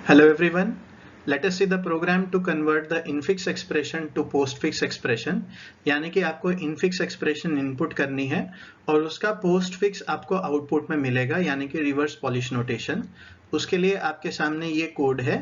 Hello everyone. Let us see the program to convert the infix expression to postfix expression. यानी कि आपको infix expression input करनी है और उसका postfix आपको output में मिलेगा यानी कि reverse Polish notation. उसके लिए आपके सामने ये कोड है.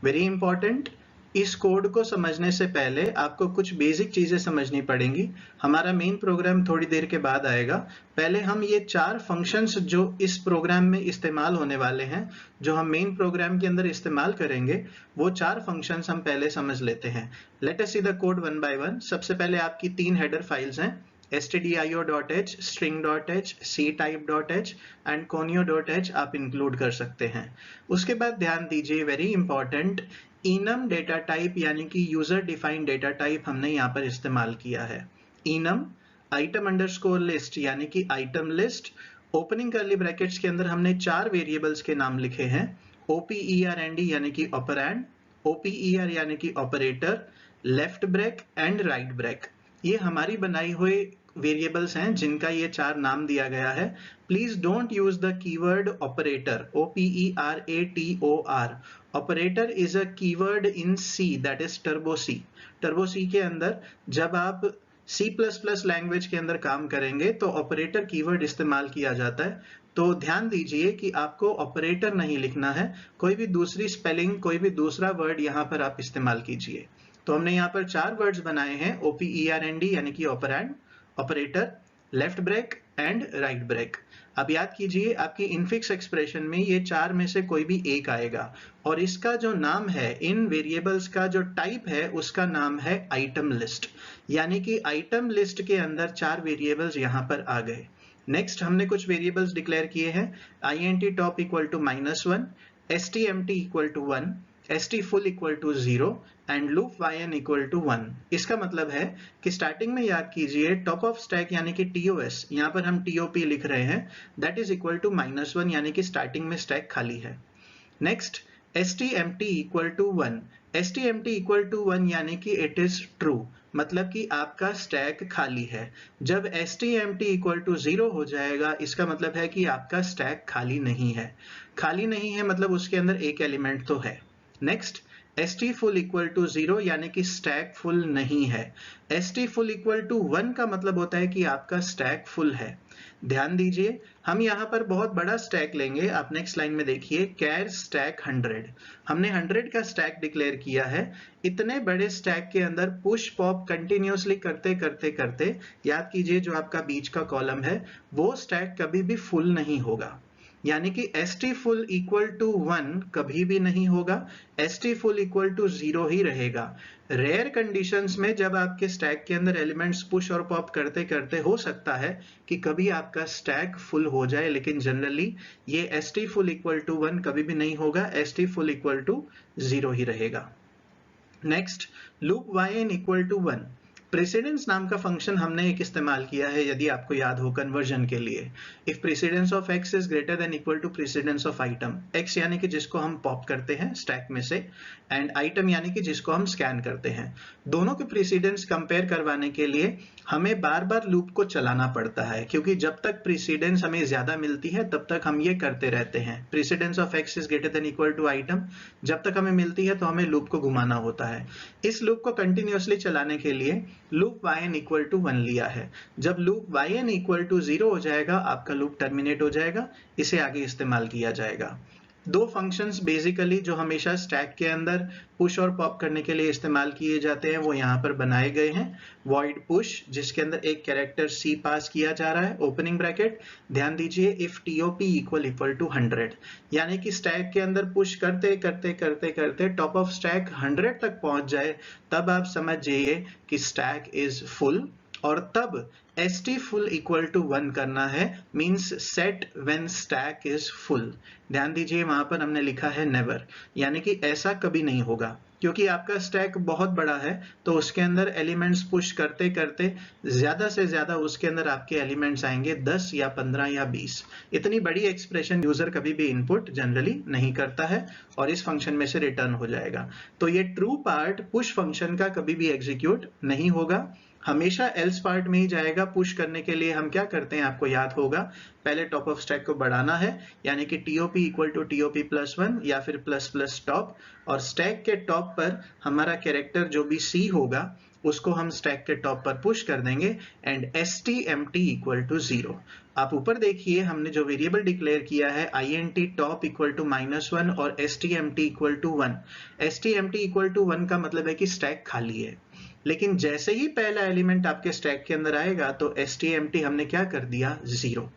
Very important. इस कोड को समझने से पहले आपको कुछ बेसिक चीजें समझनी पड़ेंगी. हमारा मेन प्रोग्राम थोड़ी देर के बाद आएगा. पहले हम ये 4 फंक्शंस जो इस प्रोग्राम में इस्तेमाल होने वाले हैं, जो हम मेन प्रोग्राम के अंदर इस्तेमाल करेंगे, वो 4 फंक्शंस हम पहले समझ लेते हैं. Let us see the code one by one. सबसे पहले आपकी 3 हेडर फाइल्स हैं, stdio.h, string.h, ctype.h and conio.h आप इंक्लूड कर सकते हैं. उसके बाद ध्यान दीजिए, very important, enum data type यानी कि यूजर डिफाइंड डेटा टाइप हमने यहाँ पर इस्तेमाल किया है. enum आइटम अंडरस्कोर लिस्ट यानी कि item list. Opening curly brackets के अंदर हमने 4 वेरिएबल्स के नाम लिखे हैं. operand यानी कि ऑपरेंड, oper यानी कि operator, left break and right break. ये हमारी बनाई हुई वेरिएबल्स हैं जिनका ये 4 नाम दिया गया है. Please don't use the keyword operator, OPERATOR. Operator is a keyword in C, that is turbo C. Turbo C के अंदर जब आप C++ लैंग्वेज के अंदर काम करेंगे तो ऑपरेटर कीवर्ड इस्तेमाल किया जाता है. तो ध्यान दीजिए कि आपको ऑपरेटर नहीं लिखना है, कोई भी दूसरी स्पेलिंग, कोई भी दूसरा वर्ड यहाँ पर आप इस्तेमाल कीजिए. तो हमने यहाँ पर 4 वर्ड्स बनाए हैं, OPERAND यानी कि operand, operator, left break and right break. अब याद कीजिए, आपकी इनफिक्स एक्सप्रेशन में ये 4 में से कोई भी एक आएगा और इसका जो नाम है, इन वेरिएबल्स का जो टाइप है, उसका नाम है आइटम लिस्ट. यानी कि आइटम लिस्ट के अंदर 4 वेरिएबल्स यहाँ पर आ गए. नेक्स्ट हमने कुछ वेरिएबल्स डिक्लेयर किए हैं. int top equal to -1, stmt equal to 1, stfull equal to 0 and loop yn equal to 1. इसका मतलब है कि स्टार्टिंग में याद कीजिए, टॉप ऑफ स्टैक यानी कि TOS, यहाँ पर हम TOP लिख रहे हैं, दैट इज इक्वल टू -1 यानी कि स्टार्टिंग में स्टैक खाली है. Next stmt equal to 1. stmt equal to 1 यानी कि इट इज ट्रू, मतलब कि आपका स्टैक खाली है. जब stmt इक्वल टू 0 हो जाएगा, इसका मतलब है कि आपका स्टैक खाली नहीं है. खाली नहीं है मतलब उसके अंदर एक एलिमेंट तो है. नेक्स्ट stfull इक्वल टू 0 यानी कि स्टैक फुल नहीं है. stfull इक्वल टू 1 का मतलब होता है कि आपका स्टैक फुल है. ध्यान दीजिए, हम यहाँ पर बहुत बड़ा स्टैक लेंगे. आप नेक्स्ट लाइन में देखिए, कैर स्टैक 100. हमने 100 का स्टैक डिक्लेयर किया है. इतने बड़े स्टैक के अंदर पुश पॉप कंटिन्यूसली करते करते करते, याद कीजिए जो आपका बीच का कॉलम है, वो स्टैक कभी भी फुल नहीं होगा. यानी कि stfull इक्वल टू 1 कभी भी नहीं होगा, stfull इक्वल टू 0 ही रहेगा. रेयर कंडीशंस में जब आपके स्टैक के अंदर एलिमेंट्स पुश और पॉप करते करते हो सकता है कि कभी आपका स्टैक फुल हो जाए, लेकिन जनरली ये stfull इक्वल टू 1 कभी भी नहीं होगा, stfull इक्वल टू 0 ही रहेगा. Next, loop yn equal to 1. Precedence नाम का फंक्शन हमने एक इस्तेमाल किया है, यदि आपको याद हो, कन्वर्जन के लिए. If precedence of x is greater than equal to precedence of item, x यानी कि जिसको हम पॉप करते हैं स्टैक में से, एंड आइटम यानी कि जिसको हम स्कैन करते हैं, दोनों के प्रेसिडेंस कंपेयर करवाने के लिए हमें बार बार लूप को चलाना पड़ता है, क्योंकि जब तक प्रेसिडेंस हमें ज्यादा मिलती है तब तक हम ये करते रहते हैं. Precedence of x is greater than equal to item, जब तक हमें मिलती है तो हमें लूप को घुमाना होता है. इस लूप को कंटिन्यूअसली चलाने के लिए लूप yn इक्वल टू 1 लिया है. जब लूप yn इक्वल टू 0 हो जाएगा, आपका लूप टर्मिनेट हो जाएगा, इसे आगे इस्तेमाल किया जाएगा. 2 फंक्शंस बेसिकली जो हमेशा स्टैक के अंदर पुश और पॉप करने के लिए इस्तेमाल किए जाते हैं, वो यहाँ पर बनाए गए हैं. वॉइड पुश, जिसके अंदर एक कैरेक्टर C पास किया जा रहा है, ओपनिंग ब्रैकेट. ध्यान दीजिए, इफ top इक्वल टू 100, यानी कि स्टैक के अंदर पुश करते करते करते करते टॉप ऑफ स्टैक 100 तक पहुंच जाए, तब आप समझ जाइए कि स्टैक इज फुल. और तब stfull इक्वल टू 1 करना है, means set when stack is full. ध्यान दीजिए, वहां पर हमने लिखा है नेवर, यानी कि ऐसा कभी नहीं होगा, क्योंकि आपका स्टैक बहुत बड़ा है तो उसके अंदर एलिमेंट्स पुश करते करते ज्यादा से ज्यादा उसके अंदर आपके एलिमेंट्स आएंगे 10 या 15 या 20. इतनी बड़ी एक्सप्रेशन यूजर कभी भी इनपुट जनरली नहीं करता है और इस फंक्शन में से रिटर्न हो जाएगा. तो ये ट्रू पार्ट पुश फंक्शन का कभी भी एग्जीक्यूट नहीं होगा. हमेशा एल्स पार्ट में ही जाएगा। पुश करने के लिए हम क्या करते हैं, आपको याद होगा, पहले टॉप ऑफ स्टैक को बढ़ाना है, यानी कि TOP equal to TOP plus 1 या फिर प्लस प्लस टॉप, और स्टैक के टॉप पर हमारा कैरेक्टर जो भी C होगा उसको हम स्टैक के टॉप पर पुश कर देंगे, एंड STMT इक्वल टू 0। आप ऊपर देखिए हमने जो वेरिएबल डिक्लेयर किया है INT टॉप इक्वल टू -1 और STMT equal to 1। STMT equal to 1 का मतलब है कि स्टैक खाली है, लेकिन जैसे ही पहला एलिमेंट आपके स्टैक के अंदर आएगा तो STMT हमने क्या कर दिया, 0।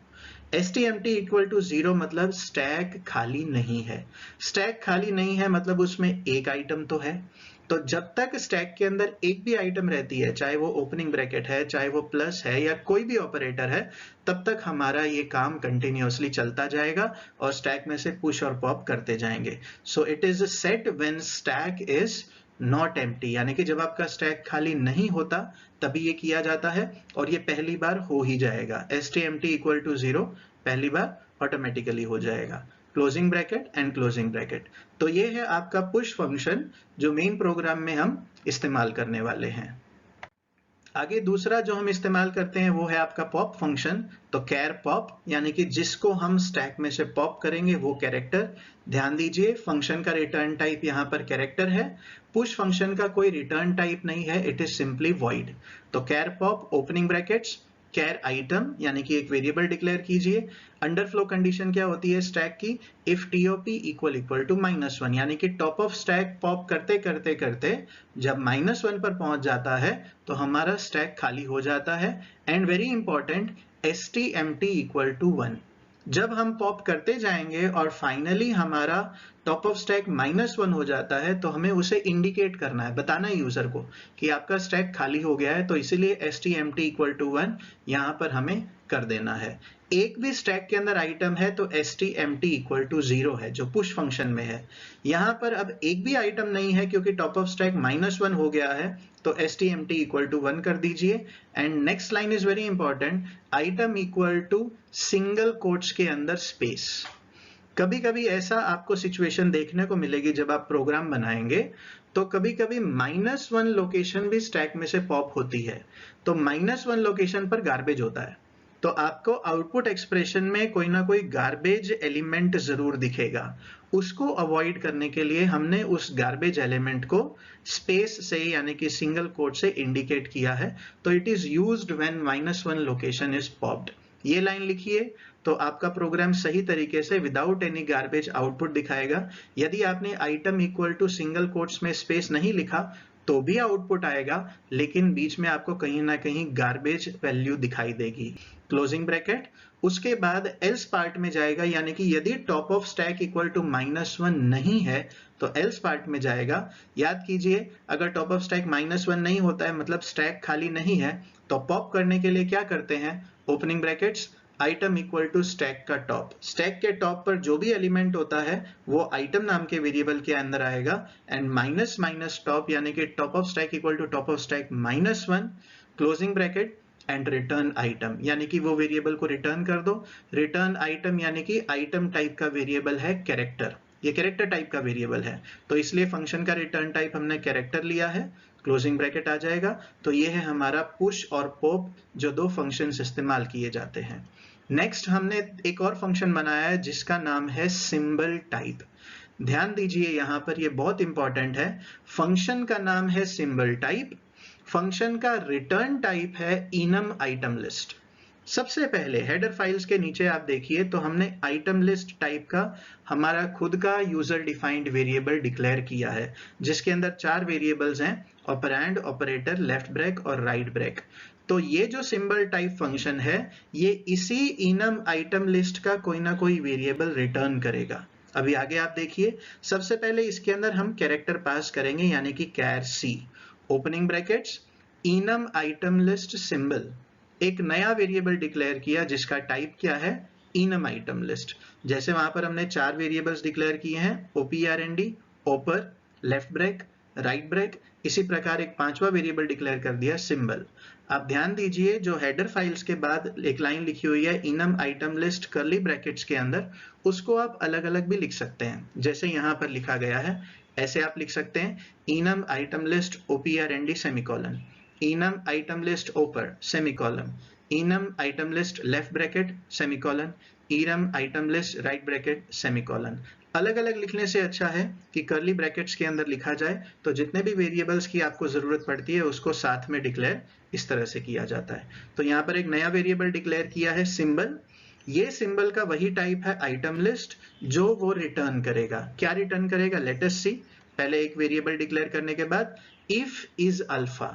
STMT इक्वल टू 0 मतलब स्टैक खाली नहीं है। स्टैक खाली नहीं है मतलब उसमें एक आइटम तो है। तो जब तक स्टैक के अंदर एक भी आइटम रहती है, चाहे वो ओपनिंग ब्रैकेट है, चाहे वो प्लस है या कोई भी ऑपरेटर है, तब तक हमारा ये काम कंटिन्यूअसली चलता जाएगा और स्टैक में से पुश और पॉप करते जाएंगे। So it is set when stack is not empty, यानी कि जब आपका स्टैक खाली नहीं होता तभी ये किया जाता है, और ये पहली बार हो ही जाएगा। STMT इक्वल टू 0 पहली बार ऑटोमेटिकली हो जाएगा। Closing bracket and closing bracket. तो ये है आपका पुश फंक्शन जो मेन प्रोग्राम में हम इस्तेमाल करने वाले हैं। आगे दूसरा जो हम इस्तेमाल करते हैं वो है आपका पॉप फंक्शन। तो कैर पॉप, यानी कि जिसको हम स्टैक में से पॉप करेंगे वो कैरेक्टर। ध्यान दीजिए फंक्शन का रिटर्न टाइप यहाँ पर कैरेक्टर है। पुश फंक्शन का कोई रिटर्न टाइप नहीं है, इट इज सिंपली वॉइड। तो कैर पॉप ओपनिंग ब्रैकेट्स कैर आइटम, यानी कि एक वेरिएबल डिक्लेयर कीजिए। अंडरफ्लो कंडीशन क्या होती है स्टैक की, इफ TOP इक्वल टू -1, यानी कि टॉप ऑफ स्टैक पॉप करते करते करते जब -1 पर पहुंच जाता है तो हमारा स्टैक खाली हो जाता है। And very important, STMT equal to 1। जब हम पॉप करते जाएंगे और फाइनली हमारा टॉप ऑफ स्टैक -1 हो जाता है तो हमें उसे इंडिकेट करना है, बताना है यूजर को कि आपका स्टैक खाली हो गया है। तो इसीलिए STMT इक्वल टू 1 यहां पर हमें कर देना है। एक भी स्टैक के अंदर आइटम है तो STMT इक्वल टू 0 है, जो पुश फंक्शन में है। यहां पर अब एक भी आइटम नहीं है क्योंकि टॉप ऑफ स्टैक -1 हो गया है, तो STMT इक्वल टू 1 कर दीजिए। And next line is very important, item equal to single quotes के अंदर स्पेस। कभी कभी ऐसा आपको सिचुएशन देखने को मिलेगी जब आप प्रोग्राम बनाएंगे, तो कभी कभी -1 लोकेशन भी स्टैक में से पॉप होती है। तो -1 लोकेशन पर गार्बेज होता है, तो आपको आउटपुट एक्सप्रेशन में कोई ना कोई गार्बेज एलिमेंट जरूर दिखेगा। उसको अवॉइड करने के लिए हमने उस गार्बेज एलिमेंट को स्पेस से, यानी कि सिंगल कोट से इंडिकेट किया है। तो it is used when -1 location is popped. ये लाइन लिखिए तो आपका प्रोग्राम सही तरीके से विदाउट एनी गार्बेज आउटपुट दिखाएगा। यदि आपने item equal to single quotes में स्पेस नहीं लिखा तो भी आउटपुट आएगा, लेकिन बीच में आपको कहीं ना कहीं गार्बेज वैल्यू दिखाई देगी। क्लोजिंग ब्रैकेट, उसके बाद एल्स पार्ट में जाएगा, यानी कि यदि top of stack equal to -1 नहीं है तो एल्स पार्ट में जाएगा। याद कीजिए अगर टॉप ऑफ स्टैक -1 नहीं होता है मतलब स्टैक खाली नहीं है, तो पॉप करने के लिए क्या करते हैं, opening brackets item equal to stack का टॉप। स्टैक के टॉप पर जो भी एलिमेंट होता है वो आइटम नाम के वेरिएबल के अंदर आएगा, एंड माइनस माइनस टॉप, यानी कि top of stack equal to top of stack -1 closing bracket and return item, यानी कि वो वेरिएबल को रिटर्न कर दो। रिटर्न आइटम यानी कि आइटम टाइप का वेरिएबल है कैरेक्टर, ये कैरेक्टर टाइप का वेरिएबल है, तो इसलिए फंक्शन का रिटर्न टाइप हमने कैरेक्टर लिया है। क्लोजिंग ब्रैकेट आ जाएगा। तो ये है हमारा पुश और पॉप, जो दो फंक्शंस इस्तेमाल किए जाते हैं। नेक्स्ट हमने एक और फंक्शन बनाया है जिसका नाम है सिंबल टाइप। ध्यान दीजिए यहां पर ये बहुत इंपॉर्टेंट है। फंक्शन का नाम है सिंबल टाइप, फंक्शन का रिटर्न टाइप है इनम आइटम लिस्ट। सबसे पहले हेडर फाइल्स के नीचे आप देखिए तो हमने आइटम लिस्ट टाइप का हमारा खुद का यूजर डिफाइंड वेरिएबल डिक्लेयर किया है, जिसके अंदर 4 वेरिएबल्स हैं, ऑपरेंड, ऑपरेटर, लेफ्ट ब्रेक और राइट ब्रेक। तो ये जो सिंबल टाइप फंक्शन है ये इसी इनम आइटम लिस्ट का कोई ना कोई वेरिएबल रिटर्न करेगा। अभी आगे आप देखिए, सबसे पहले इसके अंदर हम कैरेक्टर पास करेंगे, यानी कि कैर सी, ओपनिंग ब्रैकेट्स इनम आइटम लिस्ट सिंबल। एक नया वेरिएबल डिक्लेयर किया जिसका टाइप क्या है, इनम आइटम लिस्ट। जैसे वहां पर हमने 4 वेरिएबल्स डिक्लेयर किए हैं, OPRND, ओपर, लेफ्ट ब्रेक, राइट ब्रेक, इसी प्रकार एक 5वां वेरिएबल डिक्लेयर कर दिया सिंबल। आप ध्यान दीजिए जो हेडर फाइल्स के बाद एक लाइन लिखी हुई है enum item list curly brackets के अंदर, उसको आप अलग अलग भी लिख सकते हैं। जैसे यहां पर लिखा गया है ऐसे आप लिख सकते हैं, enum item list OPRND semicolon. enum item list ऊपर semicolon, enum item list left bracket semicolon, enum item list right bracket semicolon। अलग अलग लिखने से अच्छा है कि कर्ली ब्रैकेट्स के अंदर लिखा जाए, तो जितने भी वेरिएबल्स की आपको जरूरत पड़ती है उसको साथ में डिक्लेयर इस तरह से किया जाता है। तो यहाँ पर एक नया वेरिएबल डिक्लेयर किया है सिंबल। ये सिंबल का वही टाइप है आइटम लिस्ट जो वो रिटर्न करेगा। क्या रिटर्न करेगा, लेट अस सी। पहले एक वेरिएबल डिक्लेयर करने के बाद if is alpha,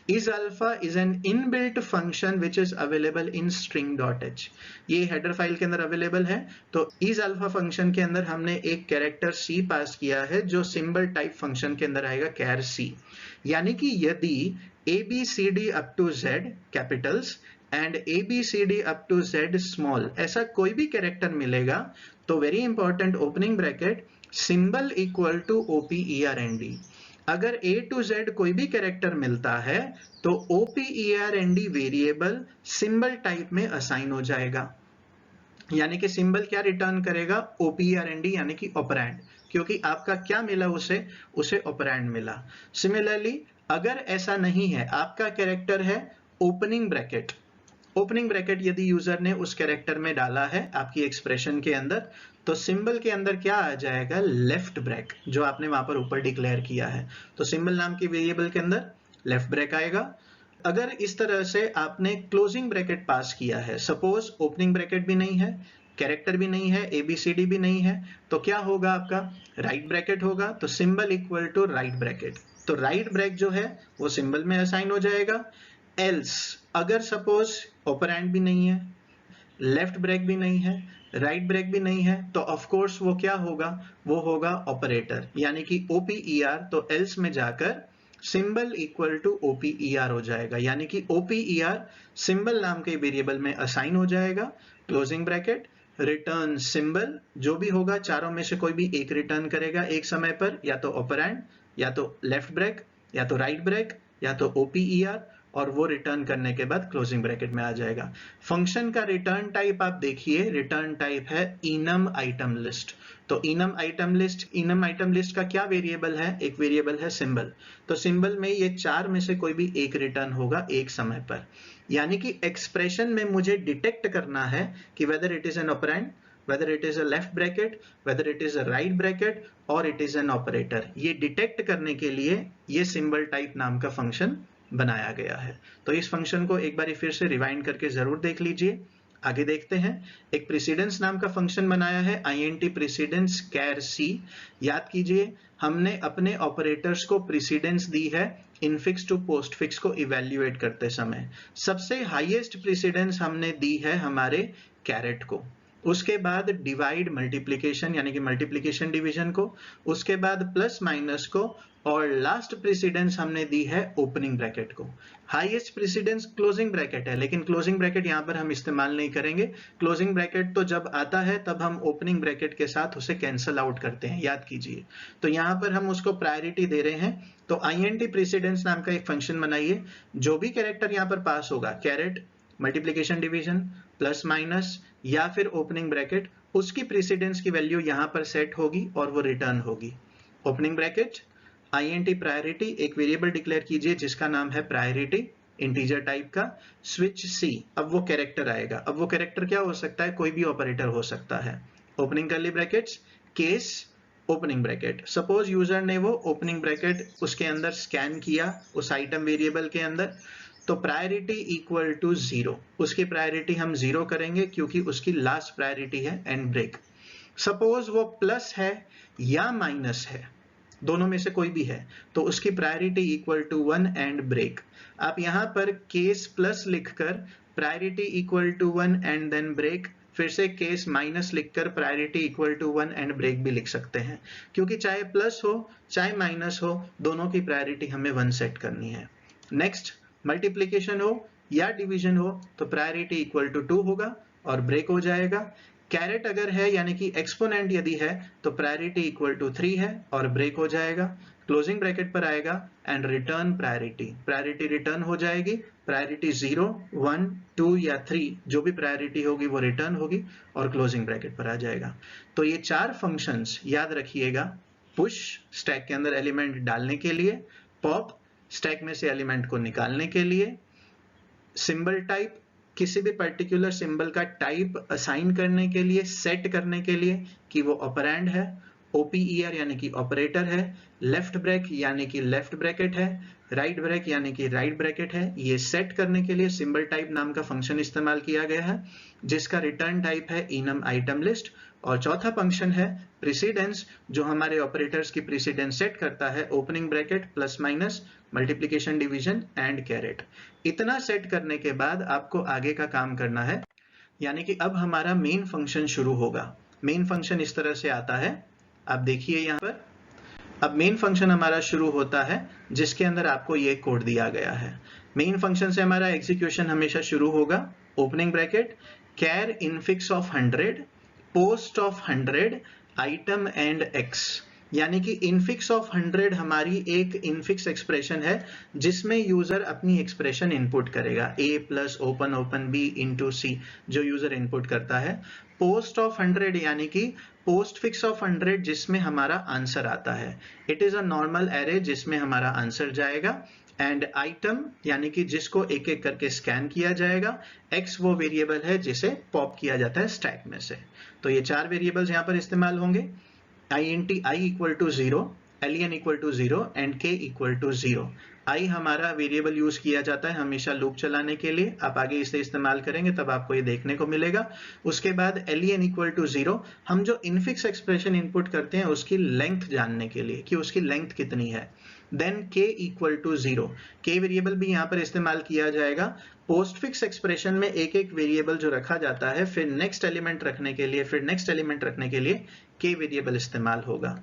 is alpha is an inbuilt function which is available in string.h। ये हेडर फाइल के अंदर अवेलेबल है। तो is alpha फंक्शन के अंदर हमने एक कैरेक्टर c पास किया है जो सिंबल टाइप फंक्शन के अंदर आएगा char c। यानी कि यदि abcd up to z capitals and abcd up to z small ऐसा कोई भी कैरेक्टर मिलेगा तो very important opening bracket symbol equal to opernd। अगर a to z कोई भी कैरेक्टर मिलता है तो opernd वेरिएबल सिंबल टाइप में असाइन हो जाएगा। यानी कि सिंबल क्या रिटर्न करेगा, opernd यानी कि ऑपरेंड, क्योंकि आपका क्या मिला उसे ऑपरेंड मिला। सिमिलरली अगर ऐसा नहीं है, आपका कैरेक्टर है ओपनिंग ब्रैकेट, ओपनिंग ब्रैकेट यदि यूजर ने उस कैरेक्टर में डाला है आपकी एक्सप्रेशन के अंदर, तो सिंबल के अंदर क्या आ जाएगा, लेफ्ट ब्रैक, जो आपने वहां पर ऊपर डिक्लेयर किया है। तो सिंबल नाम के वेरिएबल के अंदर लेफ्ट ब्रैक आएगा। अगर इस तरह से आपने क्लोजिंग ब्रैकेट पास किया है, सपोज ओपनिंग ब्रैकेट भी नहीं है, कैरेक्टर भी नहीं है, एबीसीडी भी नहीं है, तो क्या होगा आपका, राइट ब्रैकेट होगा। तो symbol equal to right bracket, तो राइट ब्रैक जो है वो सिंबल में असाइन हो जाएगा। एल्स अगर सपोज ऑपरेंड भी नहीं है, लेफ्ट ब्रैक भी नहीं है, राइट ब्रैक भी नहीं है, तो ऑफ कोर्स वो क्या होगा, वो होगा ऑपरेटर यानी कि ओपीईआर। तो एल्स में जाकर सिंबल इक्वल टू ओपीईआर हो जाएगा, यानी कि ओपीईआर सिंबल नाम के वेरिएबल में असाइन हो जाएगा। क्लोजिंग ब्रैकेट रिटर्न सिंबल, जो भी होगा चारों में से कोई भी एक रिटर्न करेगा एक समय पर, या तो ऑपरेंड, या तो लेफ्ट ब्रैक, या तो राइट ब्रैक, या तो ओपीईआर, और वो रिटर्न करने के बाद क्लोजिंग ब्रैकेट में आ जाएगा। फंक्शन का रिटर्न टाइप आप देखिए, रिटर्न टाइप है enum item list। तो enum item list का क्या वेरिएबल है, एक वेरिएबल है सिंबल। तो सिंबल में ये चार में से कोई भी एक रिटर्न होगा एक समय पर। यानी कि एक्सप्रेशन में मुझे डिटेक्ट करना है कि whether it is an operand, whether it is a left bracket, whether it is a right bracket, or it is an operator। ये डिटेक्ट करने के लिए ये सिंबल टाइप नाम का फंक्शन बनाया गया है। तो इस फंक्शन को एक बार फिर से रिवाइंड करके जरूर देख लीजिए। आगे देखते हैं, एक प्रीसीडेंस नाम का फंक्शन बनाया है, int प्रीसीडेंस char c। याद कीजिए हमने अपने ऑपरेटर्स को प्रीसीडेंस दी है इनफिक्स टू पोस्टफिक्स को इवेल्युएट करते समय। सबसे हाईएस्ट प्रीसीडेंस हमने दी है हमारे कैरेट को, उसके बाद डिवाइड मल्टीप्लिकेशन यानी कि मल्टीप्लिकेशन डिवीजन को, उसके बाद प्लस माइनस को, और लास्ट प्रेसिडेंस हमने दी है ओपनिंग ब्रैकेट को। हाईएस्ट प्रेसिडेंस क्लोजिंग ब्रैकेट है, लेकिन क्लोजिंग ब्रैकेट यहां पर हम इस्तेमाल नहीं करेंगे। क्लोजिंग ब्रैकेट तो जब आता है तब हम ओपनिंग ब्रैकेट के साथ उसे कैंसल आउट करते हैं, याद कीजिए। तो यहां पर हम उसको प्रायोरिटी दे रहे हैं। तो int प्रेसिडेंस नाम का एक फंक्शन बनाइए, जो भी कैरेक्टर यहां पर पास होगा, caret, multiplication division, plus minus या फिर ओपनिंग ब्रैकेट, उसकी प्रेसिडेंस की वैल्यू यहां पर सेट होगी और वो रिटर्न होगी। ओपनिंग ब्रैकेट int प्रायोरिटी, एक वेरिएबल डिक्लेयर कीजिए जिसका नाम है प्रायोरिटी, इंटीजर टाइप का, स्विच c। अब वो कैरेक्टर आएगा। अब वो कैरेक्टर क्या हो सकता है, कोई भी ऑपरेटर हो सकता है। Opening curly brackets, case, opening bracket. Suppose user ने वो ओपनिंग ब्रैकेट उसके अंदर स्कैन किया उस आइटम वेरिएबल के अंदर, तो प्रायोरिटी इक्वल टू 0, उसकी प्रायोरिटी हम 0 करेंगे क्योंकि उसकी लास्ट प्रायोरिटी है एंड ब्रेक। सपोज वो प्लस है या माइनस है, दोनों में से कोई भी है, तो उसकी priority equal to 1 and break. आप यहां पर केस प्लस लिखकर priority equal to 1 and then break, फिर से केस माइनस लिखकर priority equal to 1 and break भी लिख सकते हैं, क्योंकि चाहे प्लस हो चाहे माइनस हो, दोनों की प्रायोरिटी हमें 1 सेट करनी है। नेक्स्ट, मल्टीप्लिकेशन हो या डिवीजन हो तो प्रायोरिटी इक्वल टू 2 होगा और ब्रेक हो जाएगा। कैरेट अगर है यानी कि एक्सपोनेंट यदि है तो प्रायोरिटी इक्वल टू 3 है और ब्रेक हो जाएगा। क्लोजिंग ब्रैकेट पर आएगा and return priority, priority return हो जाएगी। प्रायोरिटी 0, 1, 2 या 3 जो भी प्रायोरिटी होगी वो रिटर्न होगी और क्लोजिंग ब्रैकेट पर आ जाएगा। तो ये चार फंक्शंस याद रखिएगा, पुश स्टैक के अंदर एलिमेंट डालने के लिए, पॉप स्टैक में से एलिमेंट को निकालने के लिए, सिंबल टाइप किसी भी पर्टिकुलर सिंबल का टाइप असाइन करने के लिए, सेट करने के लिए कि वो ऑपरेंड है, ओपीईआर यानी कि ऑपरेटर है, लेफ्ट ब्रेक यानी कि लेफ्ट ब्रैकेट है, राइट ब्रेक यानी कि राइट ब्रैकेट है। ये सेट करने के लिए सिंबल टाइप नाम का फंक्शन इस्तेमाल किया गया है जिसका रिटर्न टाइप है इनम आइटम लिस्ट। और चौथा फंक्शन है प्रीसीडेंस, जो हमारे ऑपरेटर्स की प्रीसीडेंस सेट करता है, opening bracket plus minus multiplication division and carrot. इतना सेट करने के बाद आपको आगे का काम करना है, यानी कि अब हमारा मेन फंक्शन शुरू होगा। मेन फंक्शन इस तरह से आता है, आप देखिए यहाँ पर। अब मेन फंक्शन हमारा शुरू होता है जिसके अंदर आपको ये कोड दिया गया है। मेन फंक्शन से हमारा एग्जीक्यूशन हमेशा शुरू होगा, opening bracket char infix of 100 post of 100 item and x, यानी कि इनफिक्स ऑफ 100 हमारी एक इनफिक्स एक्सप्रेशन है जिसमें यूजर अपनी एक्सप्रेशन इनपुट करेगा, a plus open open b into c जो यूजर इनपुट करता है। पोस्ट ऑफ 100 यानी कि पोस्ट फिक्स ऑफ 100 जिसमें हमारा आंसर आता है। It is a normal array जिसमें हमारा आंसर जाएगा। एंड आइटम यानी कि जिसको एक एक करके स्कैन किया जाएगा। एक्स वो वेरिएबल है जिसे पॉप किया जाता है स्टैक में से। तो ये चार वेरिएबल्स यहाँ पर इस्तेमाल होंगे, int i equal to 0, len equal to 0 and k equal to 0। i हमारा वेरिएबल यूज किया जाता है हमेशा लूप चलाने के लिए, आप आगे इसे इस्तेमाल करेंगे तब आपको ये देखने को मिलेगा। उसके बाद len equal to 0, हम जो इनफिक्स एक्सप्रेशन इनपुट करते हैं उसकी लेंथ जानने के लिए कि उसकी लेंथ कितनी है। Then k equal to 0, k variable भी यहाँ पर इस्तेमाल किया जाएगा। पोस्ट फिक्स एक्सप्रेशन में एक एक वेरिएबल जो रखा जाता है, फिर नेक्स्ट एलिमेंट रखने के लिए, फिर नेक्स्ट एलिमेंट रखने के लिए k वेरिएबल इस्तेमाल होगा।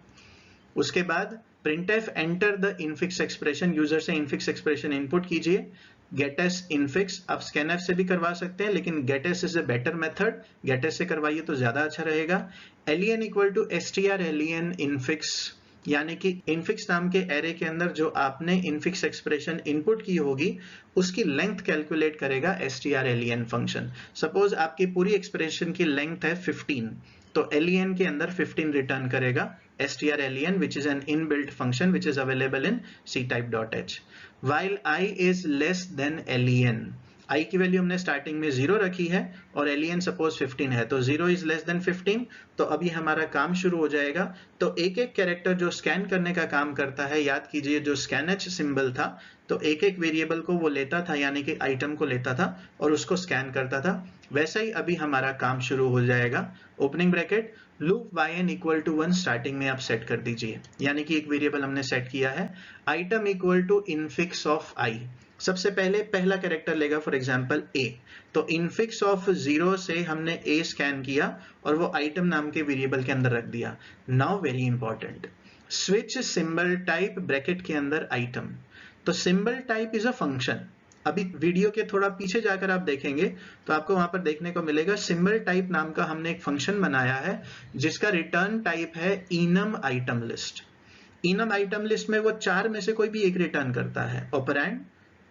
उसके बाद printf enter the infix expression, user से इनफिक्स एक्सप्रेशन इनपुट कीजिए। getS इनफिक्स आप scanf से भी करवा सकते हैं, लेकिन getS is a better method, getS से करवाइए तो ज्यादा अच्छा रहेगा। len equal to str len infix, यानी कि इनफिक्स नाम के एरे के अंदर जो आपने इनफिक्स एक्सप्रेशन इनपुट की होगी उसकी लेंथ कैलकुलेट करेगा strlen फंक्शन। सपोज आपकी पूरी एक्सप्रेशन की लेंथ है 15, तो len के अंदर 15 रिटर्न करेगा strlen, which is an inbuilt function which is available in ctype.h। while I is less than len, i की वैल्यू हमने स्टार्टिंग में 0 रखी है और len सपोज 15 है, तो 0 is less than 15, तो अभी हमारा काम शुरू हो जाएगा। तो एक एक कैरेक्टर जो स्कैन करने का काम करता है, याद कीजिए जो scanh सिंबल था, तो एक एक वेरिएबल को वो लेता था, यानी कि आइटम को लेता था और उसको स्कैन करता था। वैसा ही अभी हमारा काम शुरू हो जाएगा। Opening bracket loop yn equal to 1 starting में आप सेट कर दीजिए, यानी कि एक वेरिएबल हमने सेट किया है। Item equal to infix of i, सबसे पहले पहला कैरेक्टर लेगा फॉर एग्जांपल a, तो इनफिक्स ऑफ 0 से हमने a स्कैन किया और वो आइटम नाम के वेरिएबल के अंदर रख दिया। Now very important, switch symbol type bracket के अंदर आइटम। तो symbol type is a function. अभी वीडियो के थोड़ा पीछे जाकर आप देखेंगे तो आपको वहां पर देखने को मिलेगा सिंबल टाइप नाम का हमने एक फंक्शन बनाया है जिसका रिटर्न टाइप है enum item list. Enum item list में वो चार में से कोई भी एक रिटर्न करता है, ऑपरेंड,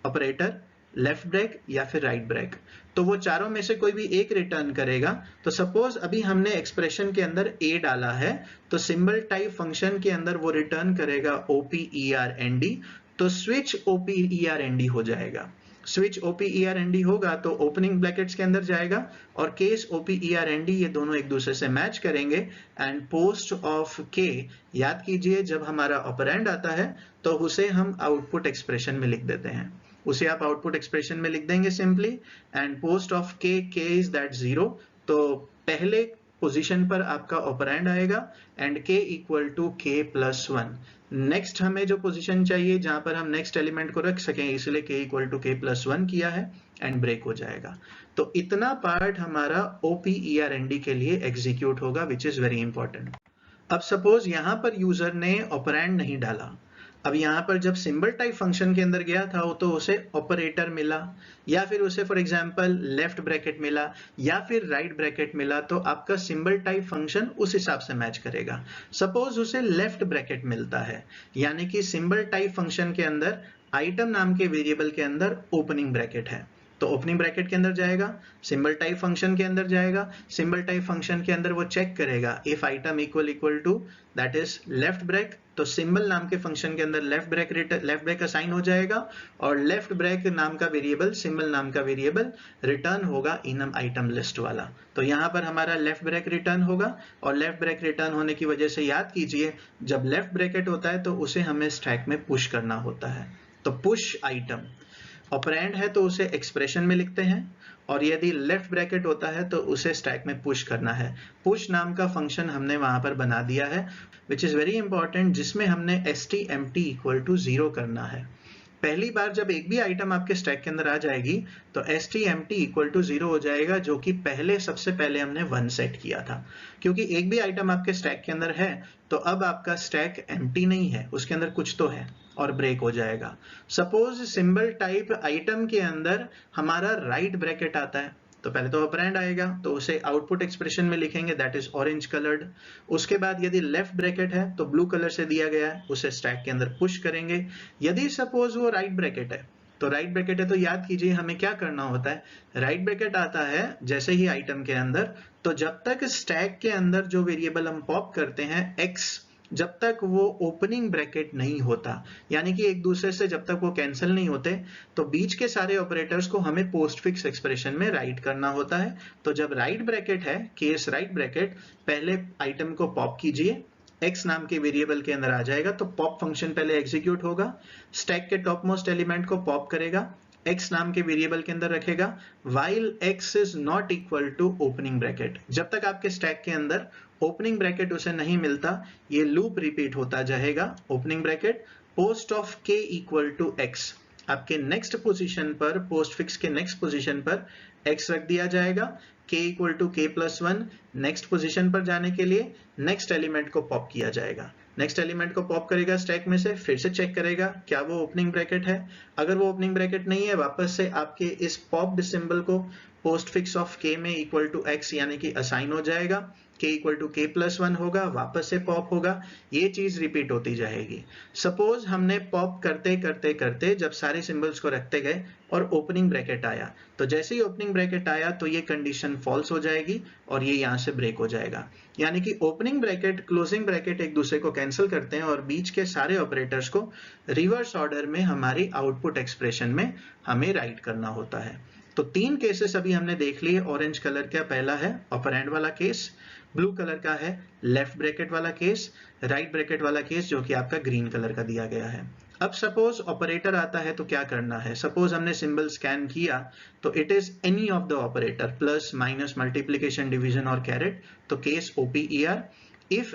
ऑपरेटर, लेफ्ट ब्रेक या फिर राइट ब्रेक। तो वो चारों में से कोई भी एक रिटर्न करेगा। तो सपोज अभी हमने एक्सप्रेशन के अंदर a डाला है, तो सिंबल टाइप फंक्शन के अंदर वो रिटर्न करेगा opernd, तो स्विच opernd हो जाएगा। स्विच opernd होगा तो ओपनिंग ब्रैकेट्स के अंदर जाएगा और केस opernd, ये दोनों एक दूसरे से मैच करेंगे। एंड पोस्ट ऑफ k, याद कीजिए जब हमारा ऑपरेंड आता है तो उसे हम आउटपुट एक्सप्रेशन में लिख देते हैं, उसे आप आउटपुट एक्सप्रेशन में लिख देंगे simply. And post of k, k is that 0, तो पहले पोजीशन पर आपका ऑपरेंड आएगा and k equal to k plus 1। Next हमें जो पोजीशन चाहिए जहां पर हम नेक्स्ट एलिमेंट को रख सकें, इसलिए k equal to k plus 1 किया है एंड ब्रेक हो जाएगा। तो इतना पार्ट हमारा opernd के लिए एग्जीक्यूट होगा, विच इज वेरी इंपॉर्टेंट। अब सपोज यहां पर यूजर ने ऑपरेंड नहीं डाला, अब यहाँ पर जब सिंबल टाइप फंक्शन के अंदर गया था तो उसे ऑपरेटर मिला, या फिर उसे फॉर एग्जांपल लेफ्ट ब्रैकेट मिला या फिर राइट ब्रैकेट मिला, तो आपका सिंबल टाइप फंक्शन उस हिसाब से मैच करेगा। सपोज उसे लेफ्ट ब्रैकेट मिलता है, यानी कि सिंबल टाइप फंक्शन के अंदर आइटम नाम के वेरिएबल के अंदर ओपनिंग ब्रैकेट है, तो ओपनिंग ब्रैकेट के अंदर जाएगा, सिंबल टाइप फंक्शन के अंदर जाएगा, सिंबल टाइप फंक्शन के अंदर वो चेक करेगा if item equal to that is left break, तो सिंबल नाम के फंक्शन के अंदर लेफ्ट ब्रेक असाइन हो जाएगा और लेफ्ट ब्रेक नाम का वेरिएबल, सिंबल नाम का वेरिएबल रिटर्न होगा इनम आइटम लिस्ट वाला। तो यहाँ पर हमारा लेफ्ट ब्रेक रिटर्न होगा और लेफ्ट ब्रेक रिटर्न होने की वजह से याद कीजिए जब लेफ्ट ब्रैकेट होता है तो उसे हमें स्टैक में पुश करना होता है। तो पुश आइटम ऑपरेंड है तो उसे एक्सप्रेशन में लिखते हैं और यदि लेफ्ट ब्रैकेट होता है तो उसे स्टैक में पुश करना है। पुश नाम का फंक्शन हमने वहां पर बना दिया है विच इज वेरी इंपॉर्टेंट, जिसमें हमने stmt इक्वल टू 0 करना है। पहली बार जब एक भी आइटम आपके स्टैक के अंदर आ जाएगी तो stmt इक्वल टू 0 हो जाएगा, जो कि सबसे पहले हमने 1 सेट किया था। क्योंकि एक भी आइटम आपके स्टैक के अंदर है तो अब आपका स्टैक एम्प्टी नहीं है, उसके अंदर कुछ तो है और ब्रेक हो जाएगा। सपोज सिंबल टाइप आइटम के अंदर हमारा राइट ब्रैकेट आता है तो पहले तो ऑपरेंड आएगा तो उसे आउटपुट एक्सप्रेशन में लिखेंगे दैट इज ऑरेंज कलर्ड। उसके बाद यदि लेफ्ट ब्रैकेट है तो ब्लू कलर से दिया गया है, उसे स्टैक के अंदर पुश करेंगे। यदि सपोज वो राइट ब्रैकेट है तो राइट ब्रैकेट है तो याद कीजिए हमें क्या करना होता है, राइट ब्रैकेट आता है जैसे ही आइटम के अंदर, तो जब तक स्टैक के अंदर जो वेरिएबल हम पॉप करते हैं x, जब तक वो ओपनिंग ब्रैकेट नहीं होता, यानी कि एक दूसरे से जब तक वो कैंसिल नहीं होते, तो बीच के सारे ऑपरेटर्स को हमें पोस्ट फिक्स एक्सप्रेशन में राइट करना होता है। तो जब राइट ब्रैकेट है, केस राइट ब्रैकेट, पहले आइटम को पॉप कीजिए, x नाम के वेरिएबल के अंदर आ जाएगा तो पॉप फंक्शन पहले एग्जीक्यूट होगा, स्टैक के टॉप मोस्ट एलिमेंट को पॉप करेगा, x नाम के वेरिएबल के अंदर रखेगा, while x is not equal to opening bracket. जब तक आपके स्टैक के अंदर ओपनिंग ब्रैकेट उसे नहीं मिलता, ये लूप रिपीट होता जाएगा। Opening bracket post of k equal to x, आपके नेक्स्ट पोजीशन पर, पोस्ट फिक्स के नेक्स्ट पोजीशन पर x रख दिया जाएगा, k equal to k plus 1, next position पर जाने के लिए नेक्स्ट एलिमेंट को पॉप किया जाएगा। नेक्स्ट एलिमेंट को पॉप करेगा स्टैक में से, फिर से चेक करेगा क्या वो ओपनिंग ब्रैकेट है। अगर वो ओपनिंग ब्रैकेट नहीं है, वापस से आपके इस पॉप्ड सिंबल को पोस्ट फिक्स ऑफ k में इक्वल टू x यानी कि असाइन हो जाएगा, k equal to k plus 1 होगा, वापस से पॉप होगा, ये चीज रिपीट होती जाएगी। सपोज हमने पॉप करते करते करते जब सारे सिंबल्स को रखते गए और ओपनिंग ब्रैकेट आया, तो जैसे ही ओपनिंग ब्रैकेट आया तो ये कंडीशन फॉल्स हो जाएगी और ये यहाँ से ब्रेक हो जाएगा। यानी कि ओपनिंग ब्रैकेट क्लोजिंग ब्रैकेट एक दूसरे को कैंसिल करते हैं और बीच के सारे ऑपरेटर्स को रिवर्स ऑर्डर में हमारी आउटपुट एक्सप्रेशन में हमें राइट करना होता है। तो 3 केसेस अभी हमने देख लिए। ऑरेंज कलर का पहला है ऑपरेंड वाला केस, ब्लू कलर का है लेफ्ट ब्रैकेट वाला केस, राइट ब्रैकेट वाला केस जो कि आपका ग्रीन कलर का दिया गया है। अब सपोज ऑपरेटर आता है तो क्या करना है, सपोज हमने सिंबल स्कैन किया तो it is any of the operator, plus minus multiplication division और कैरेट, तो केस OPER। इफ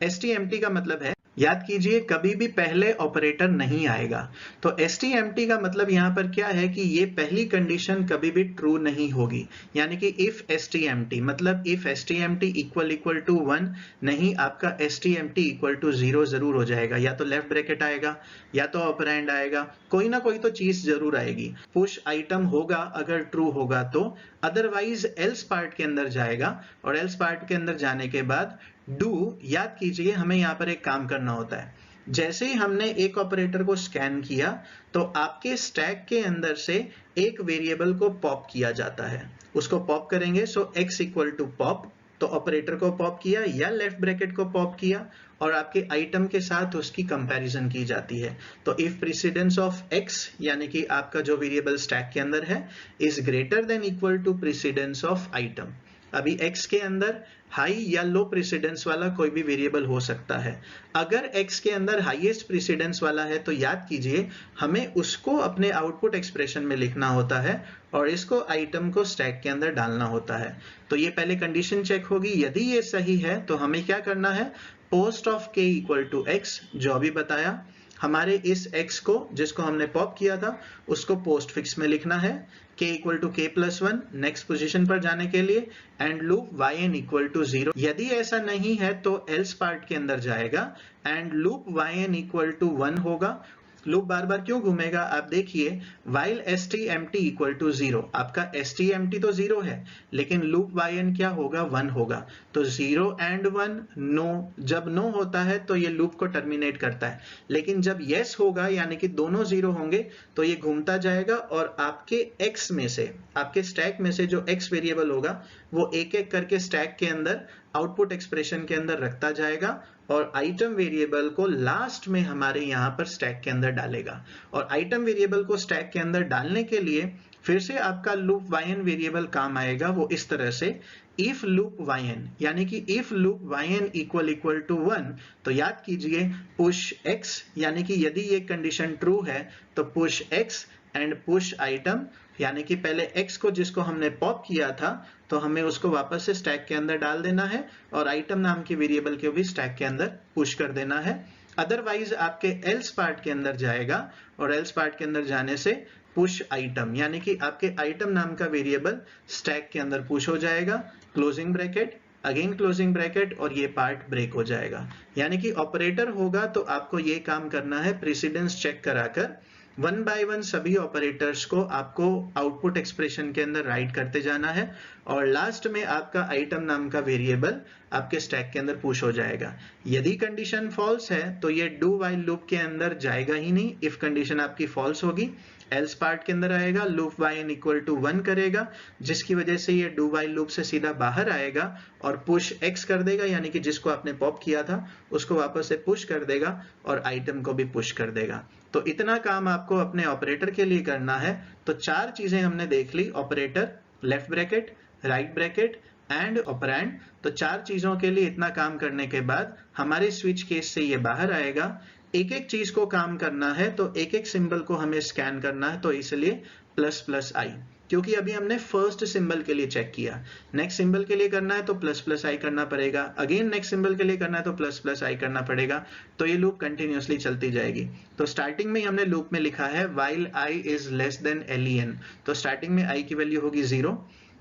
STMT का मतलब है, याद कीजिए कभी भी पहले ऑपरेटर नहीं आएगा, तो STMT का मतलब यहाँ पर क्या है कि ये पहली कंडीशन कभी भी ट्रू नहीं होगी। यानी कि इफ STMT मतलब इफ STMT इक्वल टू 1 नहीं, आपका STMT इक्वल टू 0 जरूर हो जाएगा। या तो लेफ्ट ब्रैकेट आएगा या तो ऑपरेंड आएगा, कोई ना कोई तो चीज जरूर आएगी। पुश आइटम होगा अगर ट्रू होगा तो, अदरवाइज एल्स पार्ट के अंदर जाएगा और एल्स पार्ट के अंदर जाने के बाद डू, याद कीजिए हमें यहाँ पर एक काम करना होता है। जैसे ही हमने एक ऑपरेटर को स्कैन किया तो आपके स्टैक के अंदर से एक वेरिएबल को पॉप किया जाता है, उसको पॉप करेंगे। सो x इक्वल टू पॉप, तो ऑपरेटर को पॉप किया या लेफ्ट ब्रैकेट को पॉप किया और आपके आइटम के साथ उसकी कंपैरिजन की जाती है। तो इफ प्रीसिडेंस ऑफ x यानी कि आपका जो वेरिएबल स्टैक के अंदर है is greater than equal to precedence of item. अभी x के अंदर हाई या लो प्रीसिडेंस वाला कोई भी वेरिएबल हो सकता है। अगर x के अंदर हाईएस्ट प्रीसिडेंस वाला है तो याद कीजिए हमें उसको अपने आउटपुट एक्सप्रेशन में लिखना होता है और इसको आइटम को स्टैक के अंदर डालना होता है। तो ये पहले कंडीशन चेक होगी, यदि ये सही है तो हमें क्या करना है, post of k equal to x, जो अभी बताया, हमारे इस x को जिसको हमने पॉप किया था उसको पोस्ट फिक्स में लिखना है, k equal to k plus 1 next position पर जाने के लिए, and loop yn equal to 0। यदि ऐसा नहीं है तो एल्स पार्ट के अंदर जाएगा and loop yn equal to 1 होगा। लूप बार बार क्यों घूमेगा? आप देखिए, while stmt equal to 0, आपका stmt तो 0 है, लेकिन लूप yn क्या होगा? 1 होगा। तो 0 and 1 नो, जब नो होता है तो ये लूप को टर्मिनेट करता है, लेकिन जब yes होगा यानी कि दोनों 0 होंगे तो ये घूमता जाएगा और आपके x में से, आपके स्टैक में से जो x वेरिएबल होगा वो एक एक करके स्टैक के अंदर आउटपुट एक्सप्रेशन के अंदर रखता जाएगा और आइटम वेरिएबल को लास्ट में हमारे यहाँ पर स्टैक के अंदर डालेगा। और आइटम वेरिएबल को स्टैक के अंदर डालने के लिए फिर से आपका लूप yn वेरिएबल काम आएगा, वो इस तरह से if लूप yn, यानी कि if loop yn equal to 1, तो याद कीजिए पुश x, यानी कि यदि ये कंडीशन ट्रू है तो push x and push item, यानी कि पहले x को जिसको हमने पॉप किया था तो हमें उसको वापस से स्टैक के अंदर डाल देना है और आइटम नाम की वेरिएबल को भी स्टैक के अंदर पुश कर देना है। अदरवाइज आपके एल्स पार्ट के अंदर जाएगा और एल्स पार्ट के अंदर जाने से पुश आइटम, यानी कि आपके आइटम नाम का वेरिएबल स्टैक के अंदर पुश हो जाएगा, closing bracket, again closing bracket, और ये पार्ट ब्रेक हो जाएगा। यानी कि ऑपरेटर होगा तो आपको ये काम करना है, प्रेसिडेंस चेक कराकर वन बाय वन सभी ऑपरेटर्स को आपको आउटपुट एक्सप्रेशन के अंदर राइट करते जाना है और लास्ट में आपका आइटम नाम का वेरिएबल आपके स्टैक के अंदर पुश हो जाएगा। यदि कंडीशन फॉल्स है तो ये डू वाइल लूप के अंदर जाएगा ही नहीं। इफ कंडीशन आपकी फॉल्स होगी एल्स पार्ट के अंदर आएगा, लूप yn इक्वल टू 1 करेगा, जिसकी वजह से ये डू वाइल लूप से सीधा बाहर आएगा और पुश x कर देगा, यानी कि जिसको आपने पॉप किया था उसको वापस से पुश कर देगा और आइटम को भी पुश कर देगा। तो इतना काम आपको अपने ऑपरेटर के लिए करना है। तो 4 चीजें हमने देख ली, operator, left bracket, right bracket and operand. तो 4 चीजों के लिए इतना काम करने के बाद हमारे स्विच केस से ये बाहर आएगा। एक एक चीज को काम करना है तो एक एक सिंबल को हमें स्कैन करना है, तो इसलिए प्लस प्लस आई, क्योंकि अभी हमने फर्स्ट सिंबल के लिए चेक किया। नेक्स्ट सिंबल के लिए करना है तो प्लस प्लस आई करना पड़ेगा, अगेन नेक्स्ट सिंबल के लिए करना है तो प्लस प्लस आई करना पड़ेगा। तो ये लूप कंटिन्यूअसली चलती जाएगी। तो स्टार्टिंग में हमने लूप में लिखा है while i is less than len, तो स्टार्टिंग में i की वैल्यू होगी 0,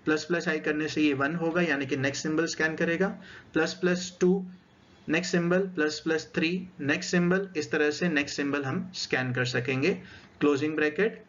प्लस प्लस आई करने से ये 1 होगा, यानी कि नेक्स्ट सिंबल स्कैन करेगा, plus plus 2 next symbol, plus plus 3 next symbol, इस तरह से नेक्स्ट सिंबल हम स्कैन कर सकेंगे, क्लोजिंग ब्रैकेट।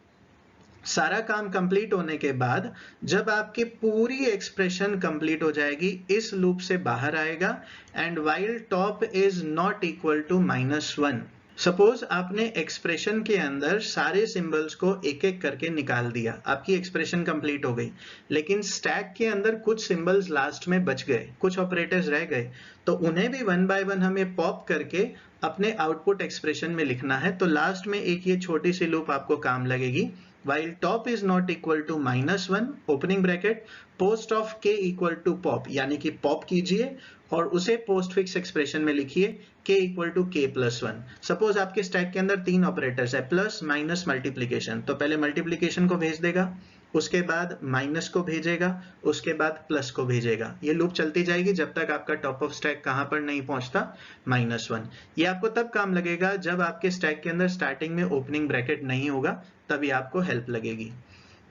सारा काम कंप्लीट होने के बाद जब आपकी पूरी एक्सप्रेशन कंप्लीट हो जाएगी, इस लूप से बाहर आएगा and while top is not equal to -1। Suppose आपने एक्सप्रेशन के अंदर सारे सिंबल्स को एक एक करके निकाल दिया, आपकी एक्सप्रेशन कंप्लीट हो गई, लेकिन स्टैक के अंदर कुछ सिंबल्स लास्ट में बच गए, कुछ ऑपरेटर्स रह गए, तो उन्हें भी वन बाय वन हमें पॉप करके अपने आउटपुट एक्सप्रेशन में लिखना है। तो लास्ट में एक ये छोटी सी लूप आपको काम लगेगी, while top is not equal to -1 opening bracket, post of k equal to pop, यानी कि पॉप कीजिए और उसे पोस्ट फिक्स एक्सप्रेशन में लिखिए k equal to k plus 1। Suppose आपके स्टैक के अंदर 3 ऑपरेटर्स है, प्लस माइनस मल्टीप्लीकेशन, तो पहले मल्टीप्लीकेशन को भेज देगा, उसके बाद माइनस को भेजेगा, उसके बाद प्लस को भेजेगा। ये लूप चलती जाएगी जब तक आपका टॉप ऑफ स्टैक कहां पर नहीं पहुंचता, -1। ये आपको तब काम लगेगा जब आपके स्टैक के अंदर स्टार्टिंग में ओपनिंग ब्रैकेट नहीं होगा, तभी आपको हेल्प लगेगी।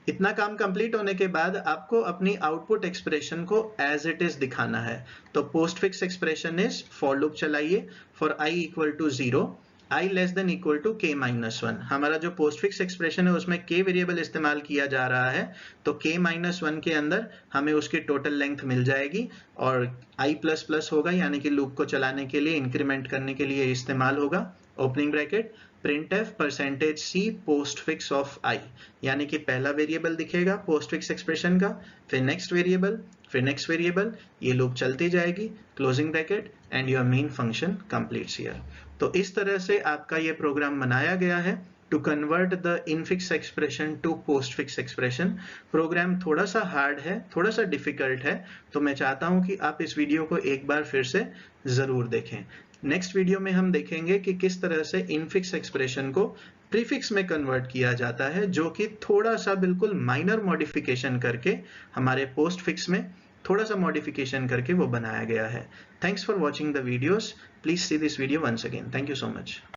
इतना काम कंप्लीट होने के बाद आपको अपनी आउटपुट एक्सप्रेशन को एज इट इज दिखाना है। तो postfix expression is, for loop चलाइए, for i equal to 0, i less than equal to k minus 1। हमारा जो पोस्ट फिक्स एक्सप्रेशन है उसमें k वेरिएबल इस्तेमाल किया जा रहा है, तो k माइनस 1 के अंदर हमें उसकी टोटल लेंथ मिल जाएगी और i प्लस प्लस होगा, यानी कि लूप को चलाने के लिए, इंक्रीमेंट करने के लिए इस्तेमाल होगा। Opening bracket, printf %c post fix of i, यानी कि पहला वेरिएबल दिखेगा पोस्ट फिक्स एक्सप्रेशन का, फिर नेक्स्ट वेरिएबल, फिर नेक्स्ट वेरिएबल, ये लूप चलती जाएगी, closing bracket, and your main function completes here. तो इस तरह से आपका ये प्रोग्राम बनाया गया है to convert the infix expression to postfix expression. Program थोड़ा सा हार्ड है, थोड़ा सा डिफिकल्ट है, तो मैं चाहता हूं कि आप इस वीडियो को एक बार फिर से जरूर देखें। नेक्स्ट वीडियो में हम देखेंगे कि किस तरह से इनफिक्स एक्सप्रेशन को प्रीफिक्स में कन्वर्ट किया जाता है, जो कि थोड़ा सा बिल्कुल माइनर मॉडिफिकेशन करके हमारे पोस्ट फिक्स में थोड़ा सा मॉडिफिकेशन करके वो बनाया गया है। Thanks for watching the videos. Please see this video once again. Thank you so much.